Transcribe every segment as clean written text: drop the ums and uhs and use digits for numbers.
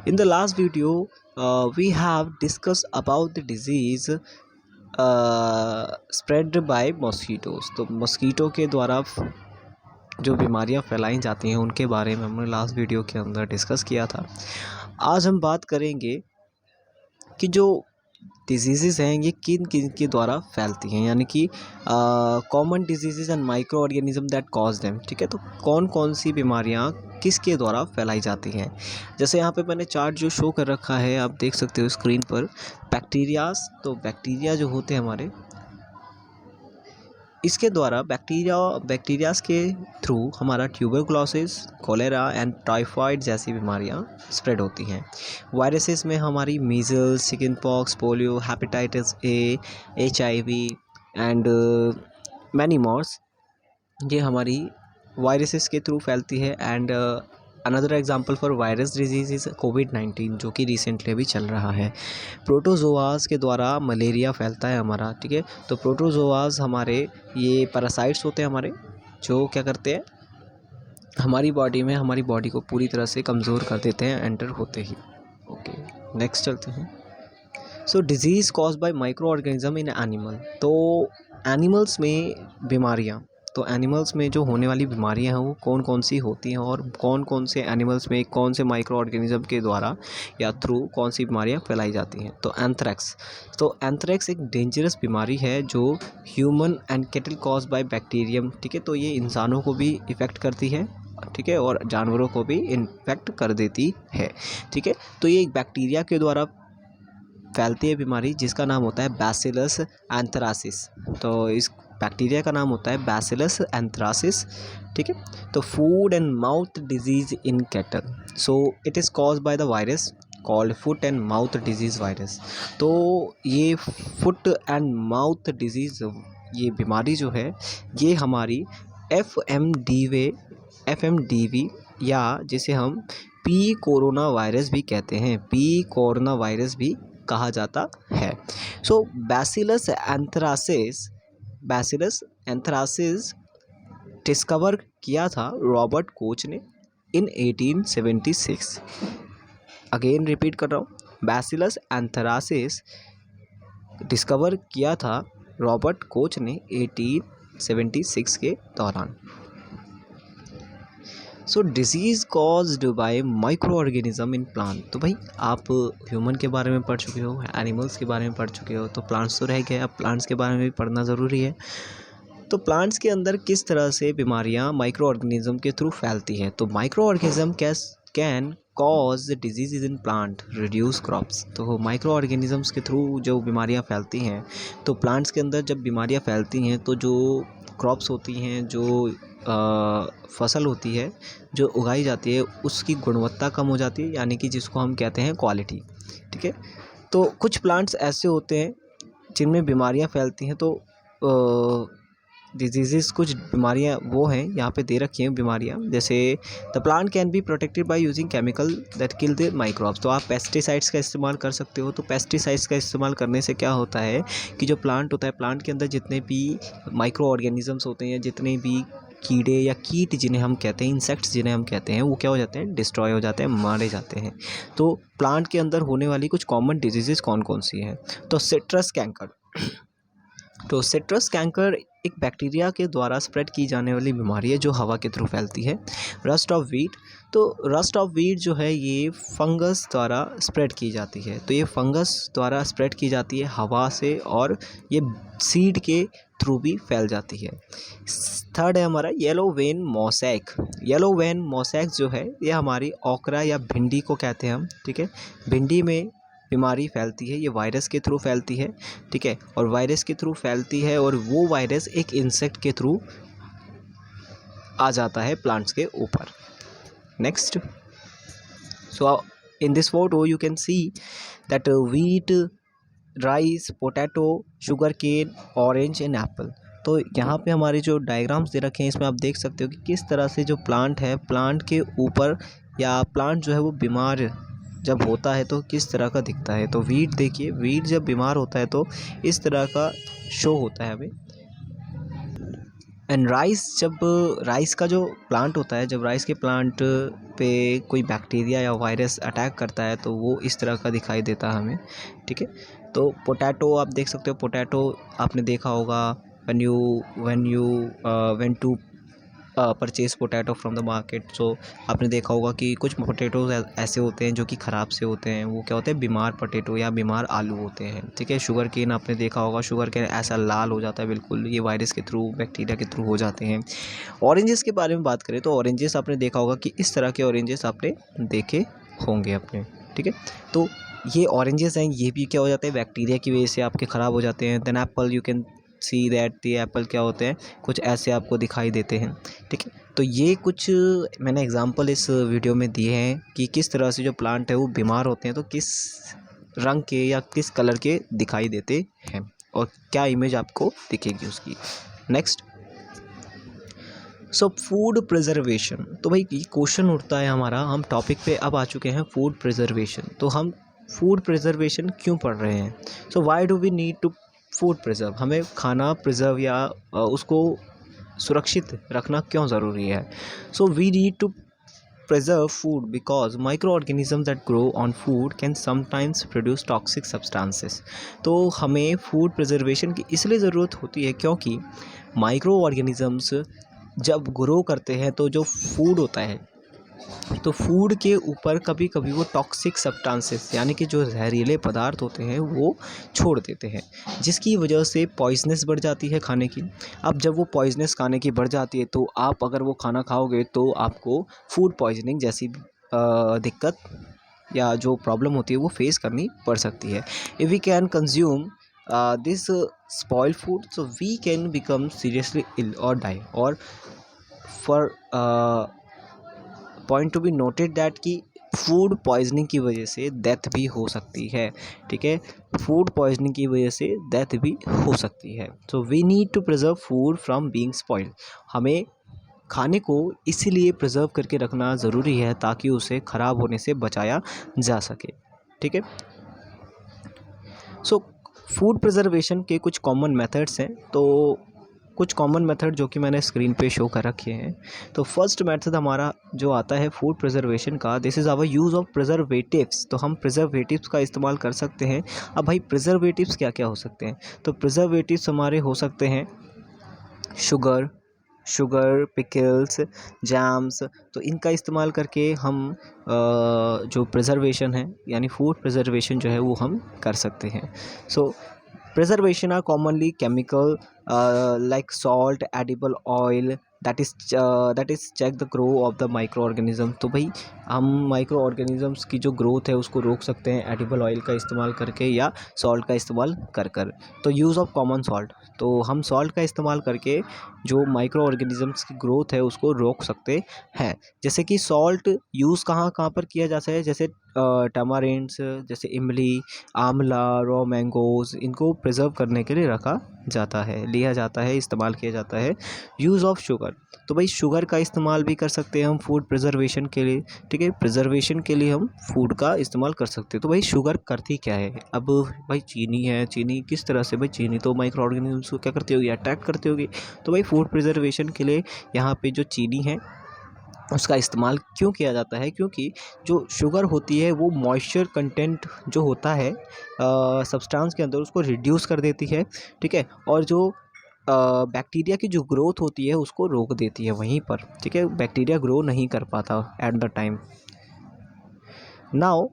In the last video, we have discussed about the disease spread by mosquitoes. तो mosquito के द्वारा जो बीमारियां फैलाई जाती हैं उनके बारे में हमने लास्ट वीडियो के अंदर डिस्कस किया था। आज हम बात करेंगे कि जो डिजीज़ हैं ये किन किन के द्वारा फैलती हैं, यानी कि common disease and micro organism that cause them. ठीक है, तो कौन कौन सी बीमारियां किसके द्वारा फैलाई जाती हैं। जैसे यहाँ पे मैंने चार्ट जो शो कर रखा है आप देख सकते हो स्क्रीन पर। बैक्टीरियाज, तो बैक्टीरिया जो होते हैं हमारे, इसके द्वारा बैक्टीरियाज के थ्रू हमारा ट्यूबरकुलोसिस, कोलेरा एंड टाइफाइड जैसी बीमारियां स्प्रेड होती हैं। वायरसेस में हमारी measles, chicken pox, polio, hepatitis A, HIV and many mores, ये हमारी वायरसेस के थ्रू फैलती है। And another example for virus disease is कोविड-19 जो कि रिसेंटली अभी चल रहा है। प्रोटोजोआस के द्वारा मलेरिया फैलता है हमारा। ठीक है, तो प्रोटोजोआस हमारे ये पैरासाइट्स होते हैं हमारे, जो क्या करते हैं हमारी बॉडी में हमारी बॉडी को पूरी तरह से कमज़ोर कर देते हैं एंटर होते ही। ओके, नेक्स्ट चलते हैं। So disease cause by micro organism in animal. तो एनिमल्स में बीमारियाँ, तो एनिमल्स में जो होने वाली बीमारियां हैं वो कौन कौन सी होती हैं और कौन कौन से एनिमल्स में कौन से माइक्रो ऑर्गेनिज्म के द्वारा या थ्रू कौन सी बीमारियां फैलाई जाती हैं। तो एंथ्रेक्स, तो एंथ्रेक्स एक डेंजरस बीमारी है जो human and cattle cause by bacterium. ठीक है, तो ये इंसानों को भी इफ़ेक्ट करती है, ठीक है, और जानवरों को भी इन्फेक्ट कर देती है। ठीक है, तो ये एक बैक्टीरिया के द्वारा फैलती है बीमारी जिसका नाम होता है बैसिलस एंथ्रासिस। तो इस बैक्टीरिया का नाम होता है बैसिलस एंथ्रासिस। ठीक है, तो food and mouth disease in cattle, so it is caused by the virus called foot and mouth disease virus. तो ये फुट एंड माउथ डिजीज़, ये बीमारी जो है ये हमारी FMDV या जिसे हम पी कोरोना वायरस भी कहते हैं, पी कोरोना वायरस भी कहा जाता है। सो बैसिलस एंथ्रासिस डिस्कवर किया था रॉबर्ट कोच ने इन 1876। अगेन रिपीट कर रहा हूँ, बैसिलस एंथ्रासिस डिस्कवर किया था रॉबर्ट कोच ने 1876 के दौरान। So disease caused by micro organism in plant. तो भाई आप ह्यूमन के बारे में पढ़ चुके हो, एनिमल्स के बारे में पढ़ चुके हो, तो प्लांट्स तो रह गए, अब प्लांट्स के बारे में भी पढ़ना ज़रूरी है। तो प्लांट्स के अंदर किस तरह से बीमारियां माइक्रो ऑर्गेनिज्म के थ्रू फैलती हैं। तो micro organism can cause disease in plant, reduce crops. तो माइक्रो ऑर्गेनिजम्स के थ्रू जो बीमारियां फैलती हैं, तो प्लांट्स के अंदर जब बीमारियां फैलती हैं तो जो क्रॉप्स होती हैं, जो फसल होती है जो उगाई जाती है, उसकी गुणवत्ता कम हो जाती है, यानी कि जिसको हम कहते हैं क्वालिटी। ठीक है, तो कुछ प्लांट्स ऐसे होते हैं जिनमें बीमारियां फैलती हैं। तो डिजीज़, कुछ बीमारियां वो हैं यहाँ पे दे रखी हैं बीमारियां, जैसे the plant can be protected by using chemical that kill the microbes. तो आप पेस्टिसाइड्स का इस्तेमाल कर सकते हो। तो पेस्टिसाइड्स का इस्तेमाल करने से क्या होता है कि जो प्लांट होता है, प्लांट के अंदर जितने भी माइक्रो ऑर्गेनिजम्स होते हैं, जितने भी कीड़े या कीट जिन्हें हम कहते हैं, इंसेक्ट्स जिन्हें हम कहते हैं, वो क्या हो जाते हैं, डिस्ट्रॉय हो जाते हैं, मारे जाते हैं। तो प्लांट के अंदर होने वाली कुछ कॉमन डिजीज़ कौन कौन सी हैं। तो सिट्रस कैंकर, तो सिट्रस कैंकर एक बैक्टीरिया के द्वारा स्प्रेड की जाने वाली बीमारी है जो हवा के थ्रू फैलती है। रस्ट ऑफ वीट, तो रस्ट ऑफ वीट जो है ये फंगस द्वारा स्प्रेड की जाती है। तो ये फंगस द्वारा स्प्रेड की जाती है हवा से, और ये सीड के थ्रू भी फैल जाती है। थर्ड है हमारा yellow vein mosaic. Yellow vein mosaic जो है ये हमारी ओकरा या भिंडी को कहते हैं हम। ठीक है, भिंडी में बीमारी फैलती है, ये वायरस के थ्रू फैलती है। ठीक है, और वायरस के थ्रू फैलती है, और वो वायरस एक इंसेक्ट के थ्रू आ जाता है प्लांट्स के ऊपर। Next, so in this photo you can see that wheat, rice, potato, sugarcane, orange and apple. तो यहाँ पे हमारे जो डायग्राम्स दे रखे हैं इसमें आप देख सकते हो कि किस तरह से जो प्लांट है, प्लांट के ऊपर या प्लांट जो है वो बीमार जब होता है तो किस तरह का दिखता है। तो वीट देखिए, वीट जब बीमार होता है तो इस तरह का शो होता है हमें। एंड राइस, जब राइस का जो प्लांट होता है, जब राइस के प्लांट पे कोई बैक्टीरिया या वायरस अटैक करता है तो वो इस तरह का दिखाई देता है हमें, ठीक है। तो पोटैटो आप देख सकते हो, पोटैटो आपने देखा होगा, when to purchase potato from the market. So आपने देखा होगा कि कुछ पोटैटोज ऐसे होते हैं जो कि ख़राब से होते हैं, वो क्या होते हैं, बीमार पोटैटो या बीमार आलू होते हैं, ठीक है। शुगर केन आपने देखा होगा, शुगर केन ऐसा लाल हो जाता है बिल्कुल, ये वायरस के थ्रू, बैक्टीरिया के थ्रू हो जाते हैं। ऑरेंजेस के बारे में बात करें तो ऑरेंजेस आपने देखा होगा कि इस तरह के ऑरेंजेस आपने देखे होंगे अपने, ठीक है। तो ये ऑरेंजेस हैं, ये भी क्या हो जाते हैं, बैक्टीरिया की वजह से आपके ख़राब हो जाते हैं। Then apple, you can see that the apple क्या होते हैं, कुछ ऐसे आपको दिखाई देते हैं, ठीक है। तो ये कुछ मैंने एग्जांपल इस वीडियो में दिए हैं कि किस तरह से जो प्लांट है वो बीमार होते हैं तो किस रंग के या किस कलर के दिखाई देते हैं और क्या इमेज आपको दिखेगी उसकी। Next, so food preservation. तो भाई ये क्वेश्चन उठता है हमारा, हम टॉपिक पे अब आ चुके हैं फूड प्रिजर्वेशन। तो हम फूड प्रिजर्वेशन क्यों पढ़ रहे हैं? So why do we need to food preserve, हमें खाना प्रिजर्व या उसको सुरक्षित रखना क्यों ज़रूरी है? So we need to preserve food because microorganisms that grow on food can sometimes produce toxic substances। तो हमें फूड प्रिजर्वेशन की इसलिए ज़रूरत होती है क्योंकि माइक्रो ऑर्गेनिज़म्स जब ग्रो करते हैं तो जो फूड होता है, तो फूड के ऊपर कभी कभी वो टॉक्सिक सब्सटेंसेस यानी कि जो जहरीले पदार्थ होते हैं वो छोड़ देते हैं, जिसकी वजह से पॉइजनस बढ़ जाती है खाने की। अब जब वो पॉइजनस खाने की बढ़ जाती है तो आप अगर वो खाना खाओगे तो आपको फूड पॉइजनिंग जैसी दिक्कत या जो प्रॉब्लम होती है वो फेस करनी पड़ सकती है। If we can consume this spoil food so we can become seriously ill और डाई। और for point to be noted that कि फूड पॉइजनिंग की वजह से डेथ भी हो सकती है, ठीक है। फूड पॉइजनिंग की वजह से डेथ भी हो सकती है। So we need to preserve food from being spoiled, हमें खाने को इसीलिए प्रिजर्व करके रखना ज़रूरी है ताकि उसे ख़राब होने से बचाया जा सके, ठीक है। सो फूड प्रिजर्वेशन के कुछ कॉमन मेथड्स हैं, तो कुछ कॉमन मेथड जो कि मैंने स्क्रीन पे शो कर रखे हैं। तो फर्स्ट मेथड हमारा जो आता है फूड प्रिजर्वेशन का, this is our use of preservatives. तो हम प्रिजर्वेटिव्स का इस्तेमाल कर सकते हैं। अब भाई प्रिजर्वेटिव्स क्या क्या हो सकते हैं? तो प्रिजर्वेटिव्स हमारे हो सकते हैं शुगर, पिकल्स, जैम्स। तो इनका इस्तेमाल करके हम जो प्रिजर्वेशन है यानी फूड प्रिजर्वेशन जो है वो हम कर सकते हैं। सो preservation are commonly chemical like salt, edible oil that is check the grow of the microorganism। तो भाई हम माइक्रो ऑर्गेनिजम्स की जो ग्रोथ है उसको रोक सकते हैं एडिबल ऑयल का इस्तेमाल करके या सॉल्ट का इस्तेमाल कर कर। तो यूज़ ऑफ कॉमन सॉल्ट, तो हम सॉल्ट का इस्तेमाल करके जो माइक्रो ऑर्गेनिजम्स की ग्रोथ है उसको रोक सकते हैं। जैसे कि सॉल्ट यूज़ कहाँ कहाँ पर किया जाता है, जैसे टमारिंड्स, जैसे इमली, आंवला, रॉ मैंगोज़, इनको प्रिजर्व करने के लिए रखा जाता है, लिया जाता है, इस्तेमाल किया जाता है। यूज़ ऑफ शुगर, तो भाई शुगर का इस्तेमाल भी कर सकते हैं हम फूड प्रिजर्वेशन के लिए, ठीक है। प्रिजर्वेशन के लिए हम फूड का इस्तेमाल कर सकते हैं। तो भाई शुगर करती क्या है? अब भाई चीनी है, चीनी किस तरह से, भाई चीनी तो माइक्रो ऑर्गेनिजम्स को क्या करती होगी, अटैक करती होगी। तो भाई फूड प्रिजर्वेशन के लिए यहाँ पे जो चीनी है उसका इस्तेमाल क्यों किया जाता है? क्योंकि जो शुगर होती है वो मॉइस्चर कंटेंट जो होता है सब्सटेंस के अंदर उसको रिड्यूस कर देती है, ठीक है। और जो बैक्टीरिया की जो ग्रोथ होती है उसको रोक देती है वहीं पर, ठीक है। बैक्टीरिया ग्रो नहीं कर पाता at the time. Now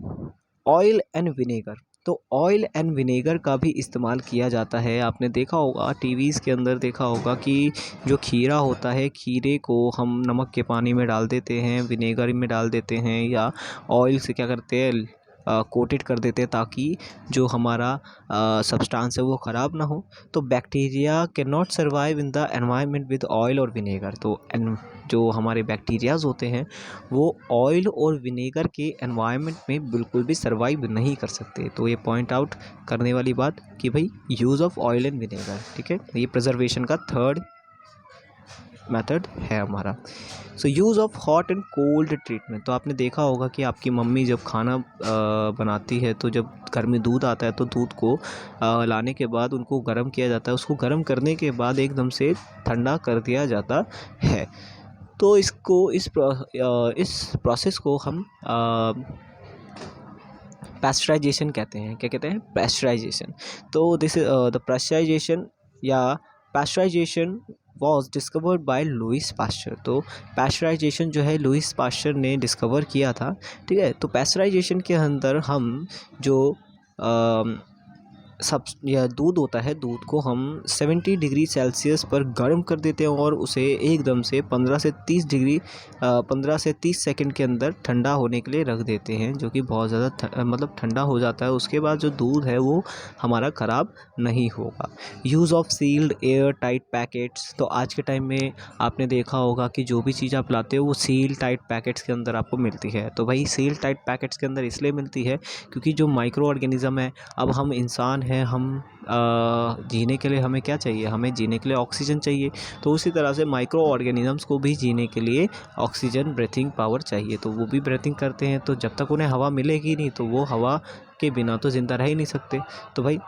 oil and vinegar, तो ऑयल एंड विनेगर का भी इस्तेमाल किया जाता है। आपने देखा होगा टीवीज़ के अंदर देखा होगा कि जो खीरा होता है, खीरे को हम नमक के पानी में डाल देते हैं, विनेगर में डाल देते हैं या ऑयल से क्या करते हैं कोटेड कर देते हैं ताकि जो हमारा सब्सटेंस है वो ख़राब ना हो। तो bacteria can not survive in the environment with oil और विनेगर। तो जो हमारे बैक्टीरियाज होते हैं वो ऑयल और विनेगर के एनवायरनमेंट में बिल्कुल भी सर्वाइव नहीं कर सकते। तो ये पॉइंट आउट करने वाली बात कि भाई use of oil and vinegar, ठीक है। ये प्रिजर्वेशन का थर्ड मेथड है हमारा। So use of hot and cold treatment, तो आपने देखा होगा कि आपकी मम्मी जब खाना बनाती है तो जब घर में दूध आता है तो दूध को लाने के बाद उनको गर्म किया जाता है, उसको गर्म करने के बाद एकदम से ठंडा कर दिया जाता है। तो इस प्रोसेस को हम पैस्चराइजेशन कहते हैं। क्या कहते हैं? पैस्चराइजेशन। तो दिस द पैस्चराइजेशन या pasteurisation was discovered by Louis Pasteur. तो पैस्चराइजेशन जो है लुइस पास्चर ने डिस्कवर किया था, ठीक है। तो पैस्चराइजेशन के अंदर हम जो सब या दूध होता है, दूध को हम 70 डिग्री सेल्सियस पर गर्म कर देते हैं और उसे एकदम से 15 से 30 सेकंड के अंदर ठंडा होने के लिए रख देते हैं, जो कि बहुत ज़्यादा मतलब ठंडा हो जाता है। उसके बाद जो दूध है वो हमारा ख़राब नहीं होगा। Use of sealed airtight packets, तो आज के टाइम में आपने देखा होगा कि जो भी चीज़ आप लाते हो वो सील टाइट पैकेट्स के अंदर आपको मिलती है। तो भाई सील टाइट पैकेट्स के अंदर इसलिए मिलती है क्योंकि जो माइक्रो ऑर्गेनिज़म है, अब हम इंसान हैं, हम जीने के लिए हमें क्या चाहिए? हमें जीने के लिए ऑक्सीजन चाहिए। तो उसी तरह से माइक्रो ऑर्गेनिज़म्स को भी जीने के लिए ऑक्सीजन ब्रीथिंग पावर चाहिए। तो वो भी ब्रीथिंग करते हैं, तो जब तक उन्हें हवा मिलेगी नहीं तो वो हवा के बिना तो ज़िंदा रह ही नहीं सकते। तो भाई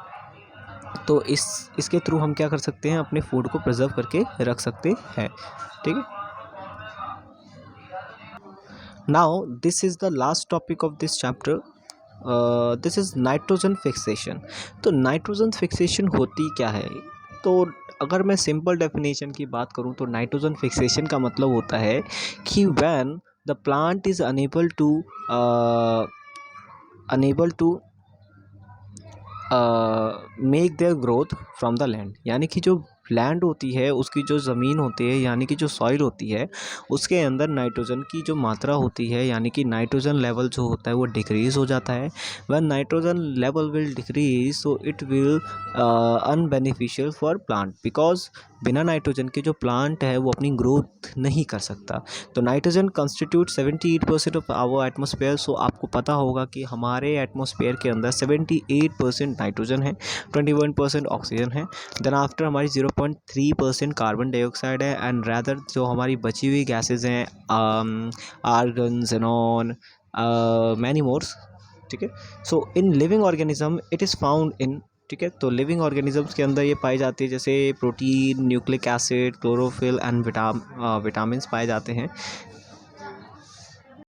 तो इसके थ्रू हम क्या कर सकते हैं? अपने फूड को प्रिजर्व करके रख सकते हैं, ठीक है। Now this is the last topic of this chapter. This is nitrogen fixation. तो नाइट्रोजन फिक्सेशन होती क्या है? तो अगर मैं सिंपल डेफिनेशन की बात करूं तो नाइट्रोजन फिक्सेशन का मतलब होता है कि when the plant is unable to make their growth from the land, यानी कि जो लैंड होती है, उसकी जो ज़मीन होती है, यानी कि जो सॉइल होती है, उसके अंदर नाइट्रोजन की जो मात्रा होती है, यानी कि नाइट्रोजन लेवल जो होता है वो डिक्रीज़ हो जाता है। When nitrogen level will decrease so it will unbeneficial for plant, because बिना नाइट्रोजन के जो प्लांट है वो अपनी ग्रोथ नहीं कर सकता। तो nitrogen constitute 78% of our atmosphere. So आपको पता होगा कि हमारे एटमॉस्फेयर के अंदर 78% नाइट्रोजन है, 21% ऑक्सीजन है। देन आफ्टर हमारी 0.3% कार्बन डाइऑक्साइड है, एंड रैदर जो हमारी बची हुई गैसेज हैं आर्गन, ज़ेनॉन, मैनी मोर्स, ठीक है। So in living organism it is found in, ठीक है। तो लिविंग ऑर्गेनिजम्स के अंदर ये पाई जाती है, जैसे protein, nucleic acid, chlorophyll and vitamins पाए जाते हैं।